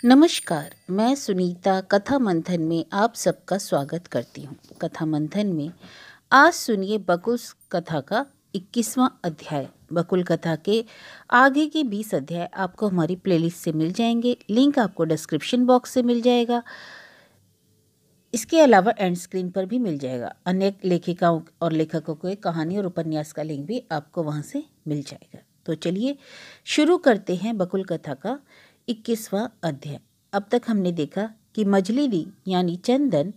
नमस्कार, मैं सुनीता कथा मंथन में आप सबका स्वागत करती हूँ। कथा मंथन में आज सुनिए बकुल कथा का 21वां अध्याय। बकुल कथा के आगे के 20 अध्याय आपको हमारी प्लेलिस्ट से मिल जाएंगे। लिंक आपको डिस्क्रिप्शन बॉक्स से मिल जाएगा। इसके अलावा एंड स्क्रीन पर भी मिल जाएगा। अन्य लेखिकाओं और लेखकों के कहानी और उपन्यास का लिंक भी आपको वहाँ से मिल जाएगा। तो चलिए शुरू करते हैं बकुल कथा का 21वां अध्याय। अब तक हमने देखा कि मजली दी यानी चंदन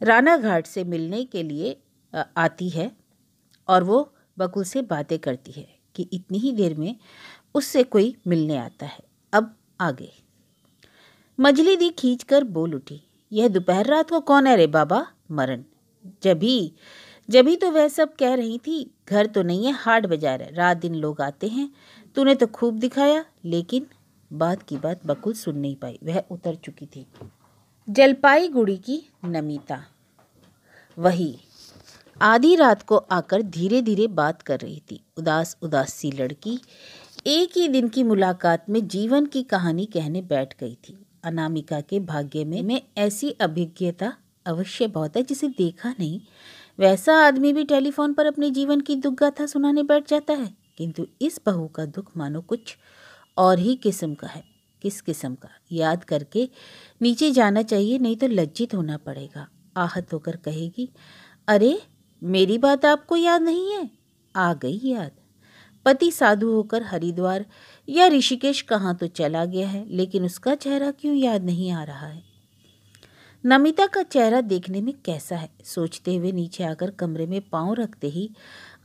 राणा घाट से मिलने के लिए आती है और वो बकुल से बातें करती है कि इतनी ही देर में उससे कोई मिलने आता है। अब आगे मजली दी खींच कर बोल उठी, यह दोपहर रात को कौन है रे बाबा? मरण। जभी तो वह सब कह रही थी, घर तो नहीं है, हाट बाजार है, रात दिन लोग आते हैं, तूने तो खूब दिखाया। लेकिन बात की बात बकुल सुन नहीं पाई। वह उतर चुकी थी। जलपाईगुड़ी की नमिता वही आधी रात को आकर धीरे धीरे बात कर रही थी। उदास उदास सी लड़की एक ही दिन की मुलाकात में जीवन की कहानी कहने बैठ गई थी। अनामिका के भाग्य में ऐसी अभिज्ञता अवश्य बहुत है जिसे देखा नहीं वैसा आदमी भी टेलीफोन पर अपने जीवन की दुख गाथा सुनाने बैठ जाता है। किंतु इस बहू का दुख मानो कुछ और ही किस्म का है। किस किस्म का? याद करके नीचे जाना चाहिए, नहीं तो लज्जित होना पड़ेगा। आहत होकर कहेगी, अरे मेरी बात आपको याद नहीं है? आ गई याद। पति साधु होकर हरिद्वार या ऋषिकेश कहाँ तो चला गया है, लेकिन उसका चेहरा क्यों याद नहीं आ रहा है? नमिता का चेहरा देखने में कैसा है, सोचते हुए नीचे आकर कमरे में पांव रखते ही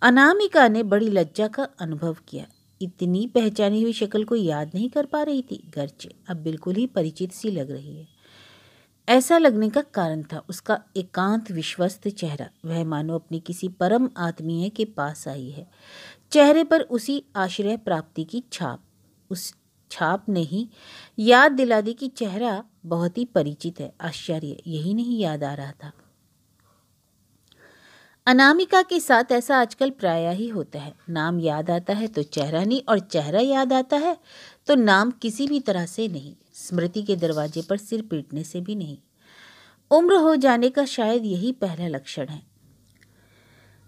अनामिका ने बड़ी लज्जा का अनुभव किया। इतनी पहचानी हुई शक्ल को याद नहीं कर पा रही थी, गर्चे अब बिल्कुल ही परिचित सी लग रही है। ऐसा लगने का कारण था उसका एकांत विश्वस्त चेहरा। वह मानो अपनी किसी परम आत्मीय के पास आई है। चेहरे पर उसी आश्रय प्राप्ति की छाप। उस छाप ने ही याद दिला दी कि चेहरा बहुत ही परिचित है। आश्चर्य यही नहीं याद आ रहा था। अनामिका के साथ ऐसा आजकल प्रायः ही होता है। नाम याद आता है तो चेहरा नहीं, और चेहरा याद आता है तो नाम किसी भी तरह से नहीं। स्मृति के दरवाजे पर सिर पीटने से भी नहीं। उम्र हो जाने का शायद यही पहला लक्षण है।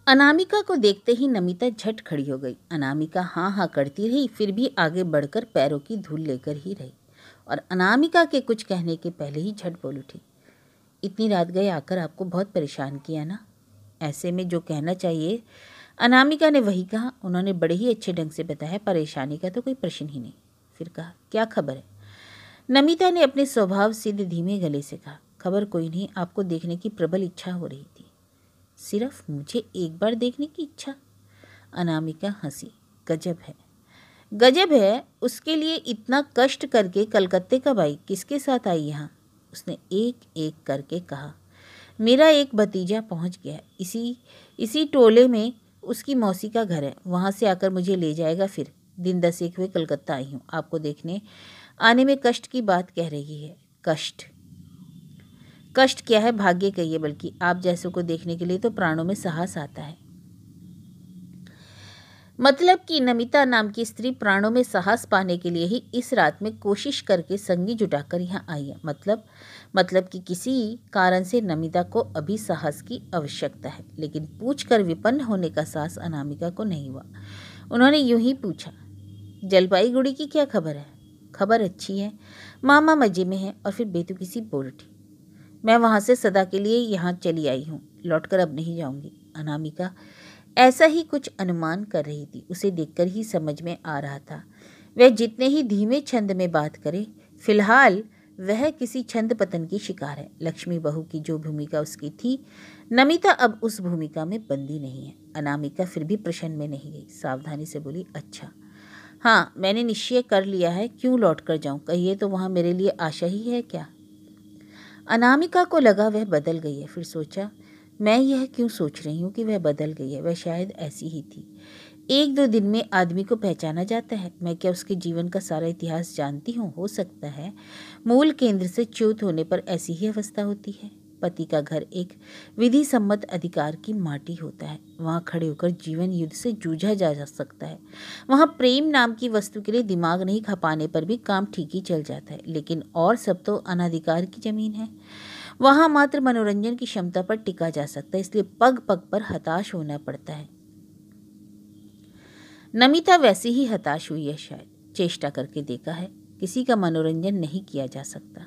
अनामिका को देखते ही नमिता झट खड़ी हो गई। अनामिका हाँ हाँ करती रही, फिर भी आगे बढ़कर पैरों की धूल लेकर ही रही, और अनामिका के कुछ कहने के पहले ही झट बोल उठी, इतनी रात गए आकर आपको बहुत परेशान किया ना? ऐसे में जो कहना चाहिए अनामिका ने वही कहा। उन्होंने बड़े ही अच्छे ढंग से बताया, परेशानी का तो कोई प्रश्न ही नहीं। फिर कहा, क्या खबर है? नमिता ने अपने स्वभाव सिद्ध धीमे गले से कहा, खबर कोई नहीं, आपको देखने की प्रबल इच्छा हो रही थी। सिर्फ मुझे एक बार देखने की इच्छा? अनामिका हंसी। गजब है, उसके लिए इतना कष्ट करके कलकत्ते कब आई? किसके साथ आई यहाँ? उसने एक एक करके कहा, मेरा एक भतीजा पहुँच गया, इसी टोले में उसकी मौसी का घर है, वहाँ से आकर मुझे ले जाएगा। फिर दिन 10 हुए कलकत्ता आई हूँ, आपको देखने आने में कष्ट की बात कह रही है। कष्ट क्या है, भाग्य कहिए, बल्कि आप जैसों को देखने के लिए तो प्राणों में साहस आता है। मतलब कि नमिता नाम की स्त्री प्राणों में साहस पाने के लिए ही इस रात में कोशिश करके संगी जुटाकर यहाँ आई है। मतलब कि किसी कारण से नमिता को अभी साहस की आवश्यकता है, लेकिन पूछकर विपन्न होने का साहस अनामिका को नहीं हुआ। उन्होंने यूं ही पूछा, जलपाईगुड़ी की क्या खबर है? खबर अच्छी है, मामा मजे में है। और फिर बेतुकी सी बोल उठी, मैं वहाँ से सदा के लिए यहाँ चली आई हूँ, लौटकर अब नहीं जाऊँगी। अनामिका ऐसा ही कुछ अनुमान कर रही थी। उसे देखकर ही समझ में आ रहा था, वह जितने ही धीमे छंद में बात करे, फिलहाल वह किसी छंद पतन की शिकार है। लक्ष्मी बहू की जो भूमिका उसकी थी, नमिता अब उस भूमिका में बंदी नहीं है। अनामिका फिर भी प्रश्न में नहीं गई, सावधानी से बोली, अच्छा हाँ, मैंने निश्चय कर लिया है, क्यों लौट कर जाऊँ? कहिए तो वहाँ मेरे लिए आशा ही है क्या? अनामिका को लगा वह बदल गई है। फिर सोचा, मैं यह क्यों सोच रही हूँ कि वह बदल गई है? वह शायद ऐसी ही थी। 1-2 दिन में आदमी को पहचाना जाता है। मैं क्या उसके जीवन का सारा इतिहास जानती हूँ? हो सकता है मूल केंद्र से च्युत होने पर ऐसी ही अवस्था होती है। पति का घर एक विधि सम्मत अधिकार की माटी होता है। वहाँ खड़े होकर जीवन युद्ध से जूझा जा सकता है। वहाँ प्रेम नाम की वस्तु के लिए दिमाग नहीं खपाने पर भी काम ठीक ही चल जाता है। लेकिन और सब तो अनाधिकार की जमीन है। वहाँ मात्र मनोरंजन की क्षमता पर टिका जा सकता है, इसलिए पग पग पर हताश होना पड़ता है। नमिता वैसे ही हताश हुई है। शायद चेष्टा करके देखा है, किसी का मनोरंजन नहीं किया जा सकता।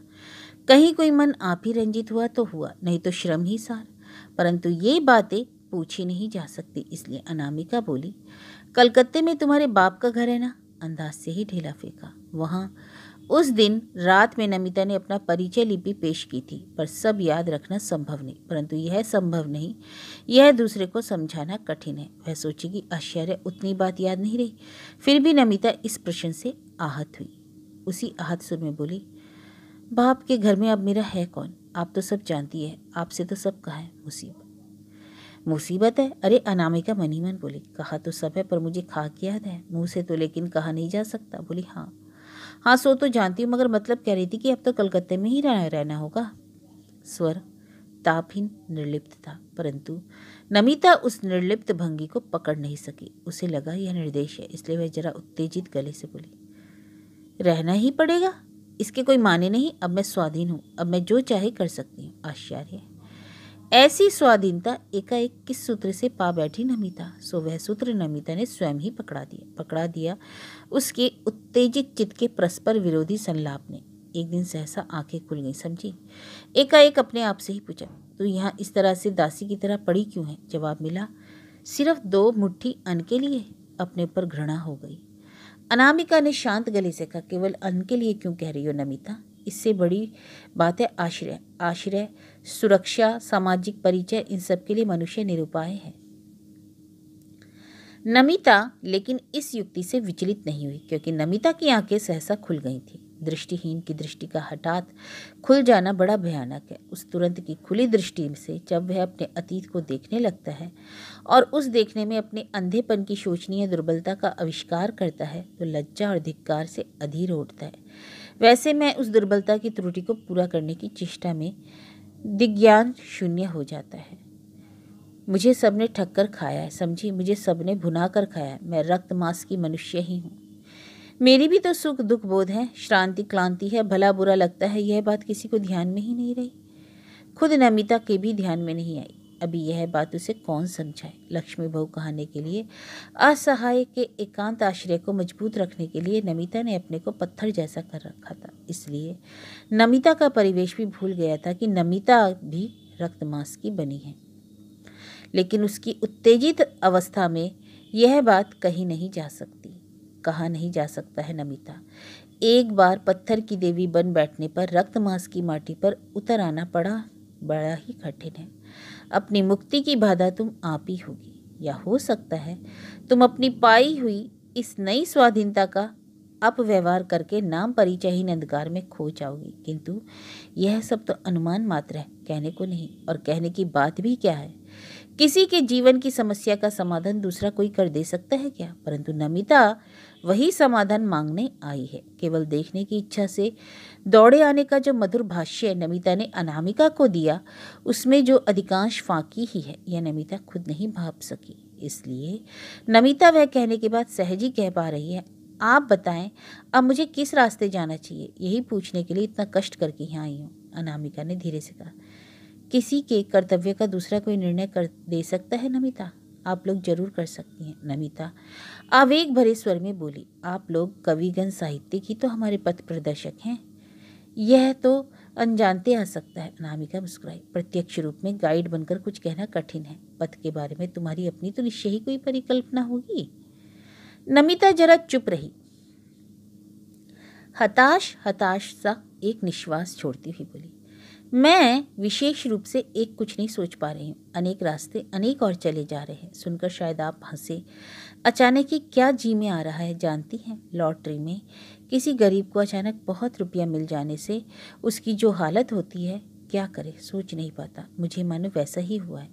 कहीं कोई मन आप ही रंजित हुआ तो हुआ, नहीं तो श्रम ही सार। परंतु ये बातें पूछी नहीं जा सकती, इसलिए अनामिका बोली, कलकत्ते में तुम्हारे बाप का घर है ना? अंदाज से ही ढीला फेंका। वहाँ उस दिन रात में नमिता ने अपना परिचय लिपि पेश की थी, पर सब याद रखना संभव नहीं। परंतु यह संभव नहीं, यह दूसरे को समझाना कठिन है। वह सोचेगी आश्चर्य, उतनी बात याद नहीं रही। फिर भी नमिता इस प्रश्न से आहत हुई। उसी आहत सुर में बोली, बाप के घर में अब मेरा है कौन? आप तो सब जानती है, आपसे तो सब कहा है। मुसीबत है? अरे अनामिका मन ही मन बोली, कहा तो सब है, पर मुझे खाक याद है, मुंह से तो लेकिन कहा नहीं जा सकता। बोली, हाँ सो तो जानती हूँ, मगर मतलब कह रही थी कि अब तो कलकत्ते में ही रहना होगा। स्वर तापहीन निर्लिप्त था, परंतु नमिता उस निर्लिप्त भंगी को पकड़ नहीं सकी। उसे लगा यह निर्देश है, इसलिए वह जरा उत्तेजित गले से बोली, रहना ही पड़ेगा, इसके कोई माने नहीं। अब मैं स्वाधीन हूँ, अब मैं जो चाहे कर सकती हूँ। आश्चर्य, ऐसी स्वाधीनता एकाएक किस सूत्र से पा बैठी नमिता? सो वह सूत्र नमिता ने स्वयं ही पकड़ा दिया उसके उत्तेजित चित्त के परस्पर विरोधी संलाप ने। एक दिन सहसा आंखें खुल गई, समझी। एकाएक अपने आप से ही पूछा, तू यहाँ इस तरह से दासी की तरह पड़ी क्यों है? जवाब मिला, सिर्फ 2 मुट्ठी अन्न के लिए। अपने पर घृणा हो गई। अनामिका ने शांत गले से कहा, केवल अन्न के लिए क्यों कह रही हो नमिता? इससे बड़ी बात है आश्रय, सुरक्षा, सामाजिक परिचय, इन सब के लिए मनुष्य निरुपाय है। नमिता लेकिन इस युक्ति से विचलित नहीं हुई, क्योंकि नमिता की आंखें सहसा खुल गई थी। दृष्टिहीन की दृष्टि का हठात खुल जाना बड़ा भयानक है। उस तुरंत की खुली दृष्टि से जब वह अपने अतीत को देखने लगता है और उस देखने में अपने अंधेपन की शोचनीय दुर्बलता का आविष्कार करता है, तो लज्जा और धिक्कार से अधीर उठता है। वैसे मैं उस दुर्बलता की त्रुटि को पूरा करने की चेष्टा में दिग्ज्ञान शून्य हो जाता है। मुझे सबने ठग कर खाया है, समझी, मुझे सबने भुना कर खाया है। मैं रक्त मांस की मनुष्य ही हूँ। मेरी भी तो सुख दुख बोध है, श्रांति क्लांति है, भला बुरा लगता है। यह बात किसी को ध्यान में ही नहीं रही, खुद नमिता के भी ध्यान में नहीं आई। अभी यह बात उसे कौन समझाए? लक्ष्मी बहू कहने के लिए असहाय के एकांत आश्रय को मजबूत रखने के लिए नमिता ने अपने को पत्थर जैसा कर रखा था। इसलिए नमिता का परिवेश भी भूल गया था कि नमिता भी रक्त मांस की बनी है। लेकिन उसकी उत्तेजित अवस्था में यह बात कही नहीं जा सकती, कहा नहीं जा सकता है। नमिता, एक बार पत्थर की देवी बन बैठने पर रक्त मांस की माटी पर उतर आना बड़ा ही कठिन है। अपनी मुक्ति की बाधा तुम आप ही होगी, या हो सकता है तुम अपनी पाई हुई इस नई स्वाधीनता का अपव्यवहार करके नाम परिचयहीन अंधकार में खो जाओगी। किंतु यह सब तो अनुमान मात्र है, कहने को नहीं। और कहने की बात भी क्या है? किसी के जीवन की समस्या का समाधान दूसरा कोई कर दे सकता है क्या? परंतु नमिता वही समाधान मांगने आई है। केवल देखने की इच्छा से दौड़े आने का जो मधुर भाष्य नमिता ने अनामिका को दिया, उसमें जो अधिकांश फांकी ही है, यह नमिता खुद नहीं भाप सकी। इसलिए नमिता वह कहने के बाद सहज ही कह पा रही है, आप बताएं अब मुझे किस रास्ते जाना चाहिए? यही पूछने के लिए इतना कष्ट करके यहाँ आई हूँ। अनामिका ने धीरे से कहा, किसी के कर्तव्य का दूसरा कोई निर्णय कर दे सकता है नमिता? आप लोग जरूर कर सकती हैं। नमिता आवेग भरे स्वर में बोली, आप लोग कविगण साहित्यिक ही तो हमारे पथ प्रदर्शक हैं, यह तो अनजानते आ सकता है। अनामिका मुस्कुराई, प्रत्यक्ष रूप में गाइड बनकर कुछ कहना कठिन है। पथ के बारे में तुम्हारी अपनी तो निश्चय ही कोई परिकल्पना होगी। नमिता जरा चुप रही, हताश सा एक निश्वास छोड़ती हुई बोली, मैं विशेष रूप से एक कुछ नहीं सोच पा रही हूँ। अनेक रास्ते अनेक और चले जा रहे हैं। सुनकर शायद आप हंसे। अचानक ही क्या जी में आ रहा है जानती हैं? लॉटरी में किसी गरीब को अचानक बहुत रुपया मिल जाने से उसकी जो हालत होती है, क्या करे सोच नहीं पाता। मुझे मानो वैसा ही हुआ है।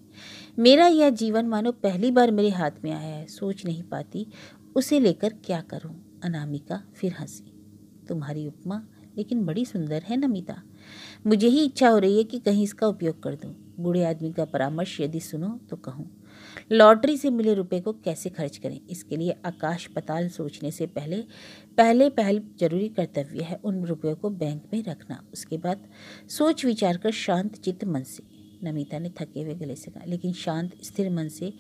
मेरा यह जीवन मानो पहली बार मेरे हाथ में आया है, सोच नहीं पाती उसे लेकर क्या करूँ। अनामिका फिर हंसी, तुम्हारी उपमा लेकिन बड़ी सुंदर है नमिता। मुझे ही इच्छा हो रही है कि कहीं इसका उपयोग कर दूं। बूढ़े आदमी का परामर्श यदि सुनो तो कहूँ, लॉटरी से मिले रुपए को कैसे खर्च करें, इसके लिए आकाश पताल सोचने से पहल जरूरी कर्तव्य है उन रुपयों को बैंक में रखना। उसके बाद सोच विचार कर शांत चित्त मन से, नमिता ने थके हुए गले से कहा, लेकिन शांत स्थिर मन से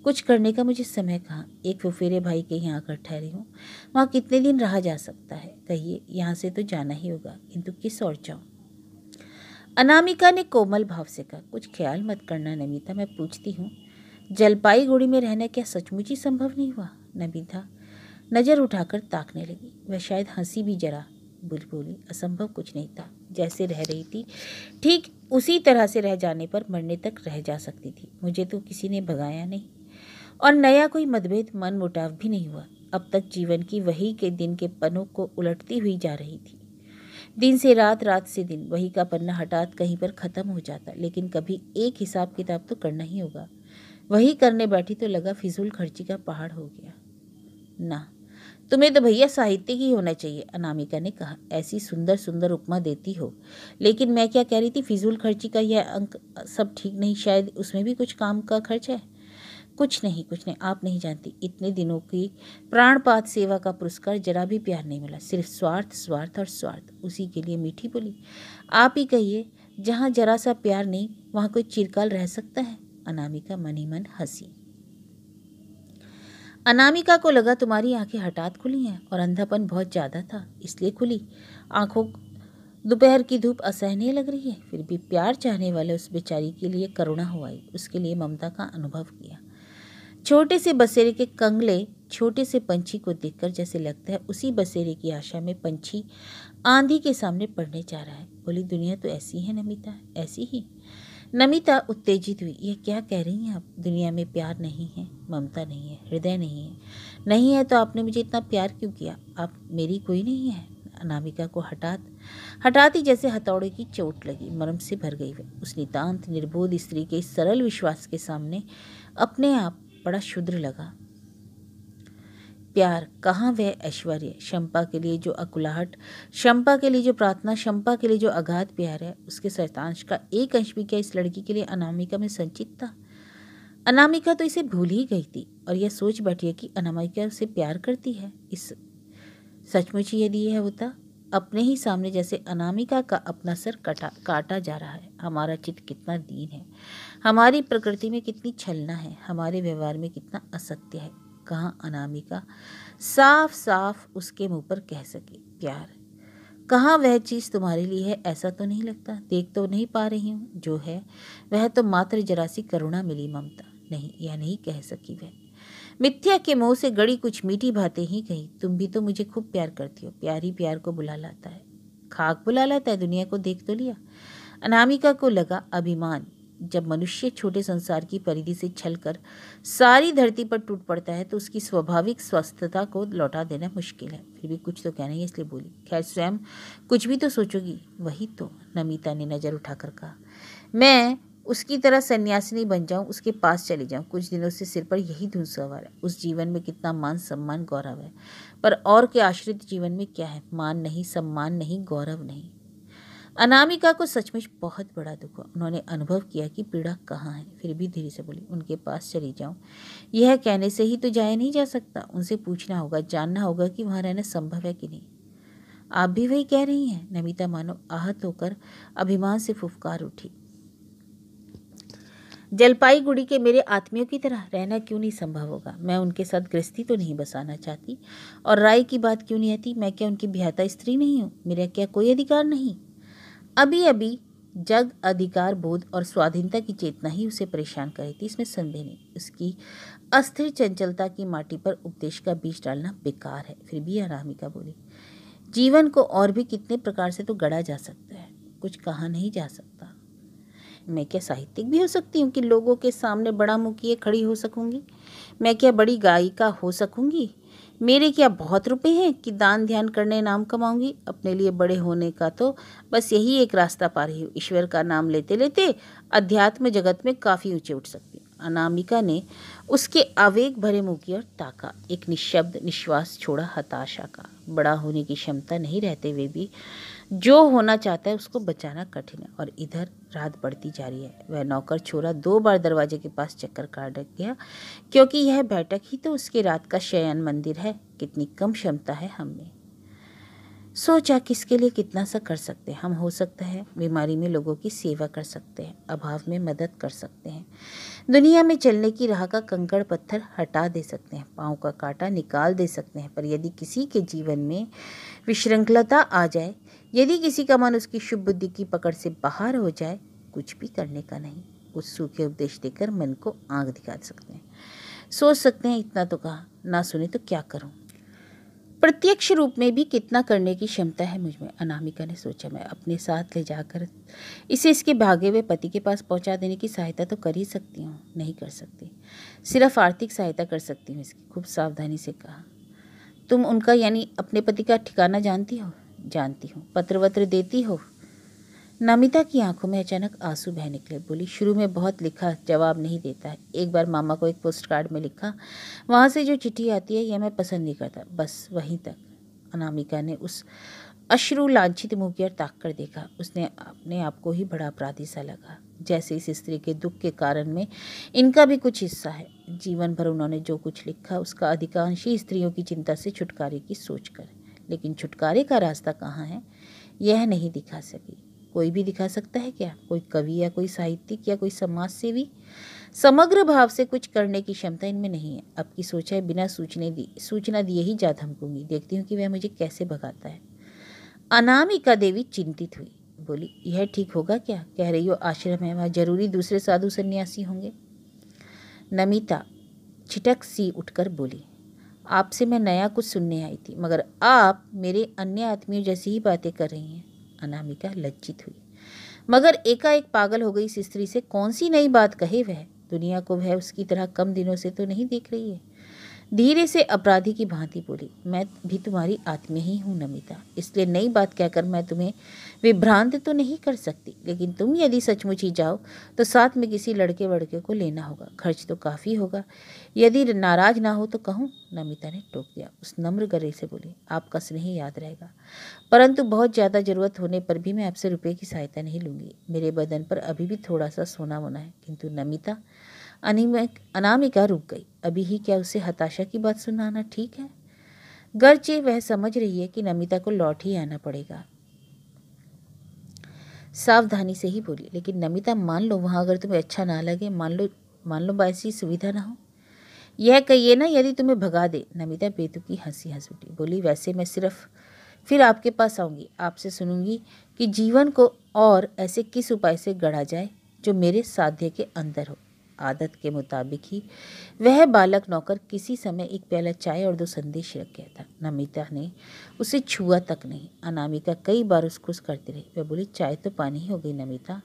कुछ करने का मुझे समय कहाँ। एक फुफेरे भाई के यहाँ आकर ठहरी हूँ, वहाँ कितने दिन रहा जा सकता है। कहिए, यहाँ से तो जाना ही होगा, किंतु किस ओर जाऊँ। अनामिका ने कोमल भाव से कहा, कुछ ख्याल मत करना नमिता, मैं पूछती हूँ, जलपाईगुड़ी में रहना क्या सचमुच ही संभव नहीं हुआ। नमिता नजर उठाकर ताकने लगी। वह शायद हंसी भी जरा बोली, असंभव कुछ नहीं था। जैसे रह रही थी ठीक उसी तरह से रह जाने पर मरने तक रह जा सकती थी। मुझे तो किसी ने भगाया नहीं और नया कोई मतभेद मन मुटाव भी नहीं हुआ। अब तक जीवन की वही के दिन के पन्नों को उलटती हुई जा रही थी। दिन से रात, रात से दिन, वही का पन्ना हठात कहीं पर खत्म हो जाता, लेकिन कभी एक हिसाब किताब तो करना ही होगा। वही करने बैठी तो लगा फिजूल खर्ची का पहाड़ हो गया। ना, तुम्हें तो भैया साहित्य ही होना चाहिए, अनामिका ने कहा। ऐसी सुंदर सुंदर उपमा देती हो, लेकिन मैं क्या कह रही थी, फिजूल खर्ची का यह अंक सब ठीक नहीं, शायद उसमें भी कुछ काम का खर्च है। कुछ नहीं, आप नहीं जानती। इतने दिनों की प्राणपात सेवा का पुरस्कार जरा भी प्यार नहीं मिला, सिर्फ स्वार्थ स्वार्थ और स्वार्थ। उसी के लिए मीठी बोली, आप ही कहिए, जहाँ जरा सा प्यार नहीं वहाँ कोई चिरकाल रह सकता है। अनामिका मन ही मन हंसी। अनामिका को लगा तुम्हारी आंखें हठात खुली हैं और अंधापन बहुत ज़्यादा था इसलिए खुली। आंखों दोपहर की धूप असहनीय लग रही है, फिर भी प्यार चाहने वाले उस बेचारी के लिए करुणा हो आई, उसके लिए ममता का अनुभव किया। छोटे से बसेरे के कंगले छोटे से पंछी को देखकर जैसे लगता है उसी बसेरे की आशा में पंछी आंधी के सामने पड़ने जा रहा है। बोली, दुनिया तो ऐसी है नमिता, ऐसी ही। नमिता उत्तेजित हुई, यह क्या कह रही हैं आप? दुनिया में प्यार नहीं है, ममता नहीं है, हृदय नहीं है। नहीं है तो आपने मुझे इतना प्यार क्यों किया? आप मेरी कोई नहीं है। अनामिका को हठात ही जैसे हथौड़े की चोट लगी, मर्म से भर गई वह। उस नितांत निर्बोध स्त्री के इस सरल विश्वास के सामने अपने आप बड़ा क्षुद्र लगा। प्यार कहाँ, वह ऐश्वर्य, शंपा के लिए जो अकुलाहट, शंपा के लिए जो प्रार्थना, शंपा के लिए जो अगाध प्यार है, उसके शतांश का एक अंश भी क्या इस लड़की के लिए अनामिका में संचित था? अनामिका तो इसे भूल ही गई थी और यह सोच बैठी है कि अनामिका उसे प्यार करती है। इस सचमुच यदि यह होता, अपने ही सामने जैसे अनामिका का अपना सर काटा जा रहा है। हमारा चित्त कितना दीन है, हमारी प्रकृति में कितनी छलना है, हमारे व्यवहार में कितना असत्य है। कहाँ अनामिका साफ साफ उसके मुंह पर कह सके प्यार? कहाँ वह चीज़ तुम्हारे लिए है? ऐसा तो नहीं लगता, देख तो नहीं पा रही हूँ। जो है वह तो मात्र जरा सी करुणा मिली, ममता नहीं। यह नहीं कह सकी वह। मिथ्या के मुंह से गड़ी कुछ मीठी बातें ही कही। तुम भी तो मुझे खूब प्यार करती हो। प्यार ही प्यार को बुला लाता है, खाक बुला लाता है। दुनिया को देख तो लिया। अनामिका को लगा अभिमान जब मनुष्य छोटे संसार की परिधि से छलकर सारी धरती पर टूट पड़ता है तो उसकी स्वाभाविक स्वस्थता को लौटा देना मुश्किल है। फिर भी कुछ तो कहना ही, इसलिए बोली, खैर स्वयं कुछ भी तो सोचोगी। वही तो, नमिता ने नजर उठाकर कहा, मैं उसकी तरह सन्यासिनी बन जाऊं, उसके पास चली जाऊं। कुछ दिनों से सिर पर यही धुन सवार है। उस जीवन में कितना मान सम्मान गौरव है, पर और के आश्रित जीवन में क्या है? मान नहीं, सम्मान नहीं, गौरव नहीं। अनामिका को सचमुच बहुत बड़ा दुख हुआ। उन्होंने अनुभव किया कि पीड़ा कहाँ है। फिर भी धीरे से बोली, उनके पास चली जाऊं, यह कहने से ही तो जाया नहीं जा सकता। उनसे पूछना होगा, जानना होगा कि वहाँ रहना संभव है कि नहीं। आप भी वही कह रही हैं? नमिता मानो आहत होकर अभिमान से फुफकार उठी। जलपाईगुड़ी के मेरे आत्मियों की तरह रहना क्यों नहीं संभव होगा? मैं उनके साथ गृहस्थी तो नहीं बसाना चाहती। और राय की बात क्यों नहीं आती? मैं क्या उनकी ब्याहता स्त्री नहीं हूँ? मेरा क्या कोई अधिकार नहीं? अभी अभी जग अधिकार बोध और स्वाधीनता की चेतना ही उसे परेशान कर रही थी, इसमें संदेह नहीं। उसकी अस्थिर चंचलता की माटी पर उपदेश का बीज डालना बेकार है। फिर भी अनामिका बोली, जीवन को और भी कितने प्रकार से तो गढ़ा जा सकता है, कुछ कहा नहीं जा सकता। मैं क्या साहित्यिक भी हो सकती हूँ कि लोगों के सामने बड़ा मुँह किए खड़ी हो सकूँगी? मैं क्या बड़ी गायिका हो सकूँगी? मेरे क्या बहुत रुपए हैं कि दान ध्यान करने नाम कमाऊंगी? अपने लिए बड़े होने का तो बस यही एक रास्ता पा रही हूँ। ईश्वर का नाम लेते लेते अध्यात्म जगत में काफ़ी ऊंचे उठ सकती हूँ। अनामिका ने उसके आवेग भरे मुंह की ओर ताका। एक निशब्द निश्वास छोड़ा, हताशा का। बड़ा होने की क्षमता नहीं रहते हुए भी जो होना चाहता है उसको बचाना कठिन है। और इधर रात बढ़ती जा रही है। वह नौकर छोरा 2 बार दरवाजे के पास चक्कर काट गया, क्योंकि यह बैठक ही तो उसके रात का शयन मंदिर है। कितनी कम क्षमता है हम में। सोचा किसके लिए कितना सा कर सकते हैं हम। हो सकता है बीमारी में लोगों की सेवा कर सकते हैं, अभाव में मदद कर सकते हैं, दुनिया में चलने की राह का कंकड़ पत्थर हटा दे सकते हैं, पाँव का कांटा निकाल दे सकते हैं। पर यदि किसी के जीवन में विशृंखलता आ जाए, यदि किसी का मन उसकी शुभ बुद्धि की पकड़ से बाहर हो जाए, कुछ भी करने का नहीं। उस सूखे उपदेश देकर मन को आंख दिखा सकते हैं। सोच सकते हैं इतना तो कहा, ना सुने तो क्या करूं। प्रत्यक्ष रूप में भी कितना करने की क्षमता है मुझ में। अनामिका ने सोचा, मैं अपने साथ ले जाकर इसे इसके भागे हुए पति के पास पहुंचा देने की सहायता तो कर ही सकती हूँ। नहीं कर सकती, सिर्फ आर्थिक सहायता कर सकती हूँ इसकी। खूब सावधानी से कहा, तुम उनका यानी अपने पति का ठिकाना जानती हो? जानती हूँ। पत्र वत्र देती हो? नमिता की आंखों में अचानक आंसू बह निकले। बोली, शुरू में बहुत लिखा, जवाब नहीं देता है। एक बार मामा को एक पोस्ट कार्ड में लिखा, वहाँ से जो चिट्ठी आती है यह मैं पसंद नहीं करता, बस वहीं तक। अनामिका ने उस अश्रु लांछित मुंह की ओर ताक कर देखा। उसने अपने आप को ही बड़ा अपराधी सा लगा, जैसे इस स्त्री के दुख के कारण में इनका भी कुछ हिस्सा है। जीवन भर उन्होंने जो कुछ लिखा उसका अधिकांश ही स्त्रियों की चिंता से छुटकारे की सोच कर, लेकिन छुटकारे का रास्ता कहाँ है यह नहीं दिखा सकी। कोई भी दिखा सकता है क्या? कोई कवि या कोई साहित्यिक या कोई समाज सेवी? समग्र भाव से कुछ करने की क्षमता इनमें नहीं है। अब की सोचा है बिना सूचना दिए ही जा धमकूंगी, देखती हूँ कि वह मुझे कैसे भगाता है। अनामिका देवी चिंतित हुई। बोली, यह ठीक होगा क्या? कह रही हो आश्रम है, वहाँ जरूरी दूसरे साधु सन्यासी होंगे? नमिता छिटक सी उठकर बोली, आपसे मैं नया कुछ सुनने आई थी, मगर आप मेरे अन्य आदमियों जैसी ही बातें कर रही हैं। अनामिका लज्जित हुई, मगर एकाएक पागल हो गई इस स्त्री से कौन सी नई बात कहे वह? दुनिया को वह उसकी तरह कम दिनों से तो नहीं देख रही है। धीरे से अपराधी की भांति बोली, मैं भी तुम्हारी आत्मा ही हूँ नमिता, इसलिए नई बात कहकर मैं तुम्हें विभ्रांत तो नहीं कर सकती, लेकिन तुम यदि सचमुच ही जाओ तो साथ में किसी लड़के वड़के को लेना होगा, खर्च तो काफ़ी होगा। यदि नाराज ना हो तो कहूँ? नमिता ने टोक दिया। उस नम्र गले से बोली, आपका स्नेह याद रहेगा, परंतु बहुत ज़्यादा ज़रूरत होने पर भी मैं आपसे रुपये की सहायता नहीं लूँगी। मेरे बदन पर अभी भी थोड़ा सा सोना मोना है। किंतु नमिता, अनामिका रुक गई। अभी ही क्या उसे हताशा की बात सुनाना ठीक है? गर्चे वह समझ रही है कि नमिता को लौट ही आना पड़ेगा। सावधानी से ही बोली, लेकिन नमिता मान लो वहाँ अगर तुम्हें अच्छा ना लगे, मान लो ऐसी सुविधा ना हो, यह कहिए ना यदि तुम्हें भगा दे। नमिता बेतुकी हंसी हंस उठी। बोली, वैसे मैं सिर्फ फिर आपके पास आऊँगी, आपसे सुनूंगी कि जीवन को और ऐसे किस उपाय से गढ़ा जाए जो मेरे साध्य के अंदर हो। आदत के मुताबिक ही वह बालक नौकर किसी समय एक प्याला चाय और 2 संदेश रख गया था। नमिता ने उसे छुआ तक नहीं। अनामिका कई बार उस खुश करती रही। वह बोली, चाय तो पानी ही हो गई नमिता।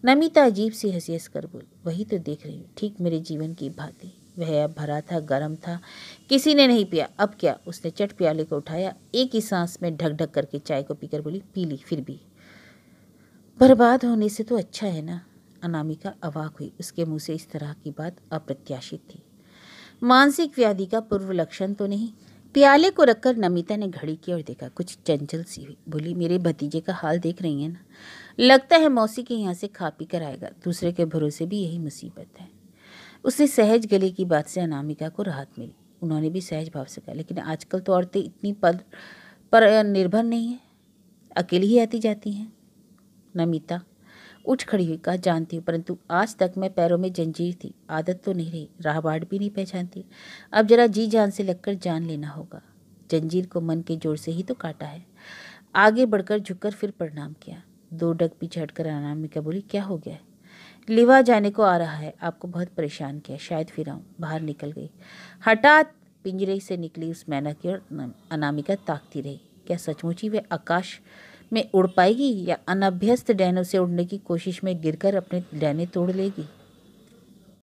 नमिता अजीब सी हंसी हंस कर बोली, वही तो देख रही हूँ, ठीक मेरे जीवन की भांति। वह अब भरा था, गर्म था, किसी ने नहीं पिया। अब क्या? उसने चट प्याले को उठाया, एक ही सांस में ढक ढक करके चाय को पीकर बोली, पी ली फिर भी। बर्बाद होने से तो अच्छा है ना। अनामिका अवाक हुई। उसके मुंह से इस तरह की बात अप्रत्याशित थी। मानसिक व्याधि का पूर्व लक्षण तो नहीं? प्याले को रखकर नमिता ने घड़ी की ओर देखा, कुछ चंचल सी हुई। बोली, मेरे भतीजे का हाल देख रही हैं ना, लगता है मौसी के यहाँ से खा पी कर आएगा। दूसरे के भरोसे भी यही मुसीबत है। उसने सहज गले की बात से अनामिका को राहत मिली। उन्होंने भी सहज भाव से कहा, लेकिन आजकल तो औरतें इतनी पर निर्भर नहीं है, अकेली ही आती जाती हैं। नमिता उठ खड़ी हुई। कहा, जानती हूँ, परंतु आज तक मैं पैरों में जंजीर थी, आदत तो नहीं रही, राह बाट भी नहीं पहचानती। अब जरा जी जान से लगकर जान लेना होगा। जंजीर को मन के जोर से ही तो काटा है। आगे बढ़कर झुककर फिर प्रणाम किया। 2 डग पीछे हटकर अनामिका बोली, क्या हो गया है? लिवा जाने को आ रहा है, आपको बहुत परेशान किया, शायद फिर आऊँ। बाहर निकल गई। हठात पिंजरे से निकली उस मैना की ओर अनामिका ताकती रही। क्या सचमुच ही वे आकाश में उड़ पाएगी या अनभ्यस्त डैनों से उड़ने की कोशिश में गिरकर अपने डैने तोड़ लेगी?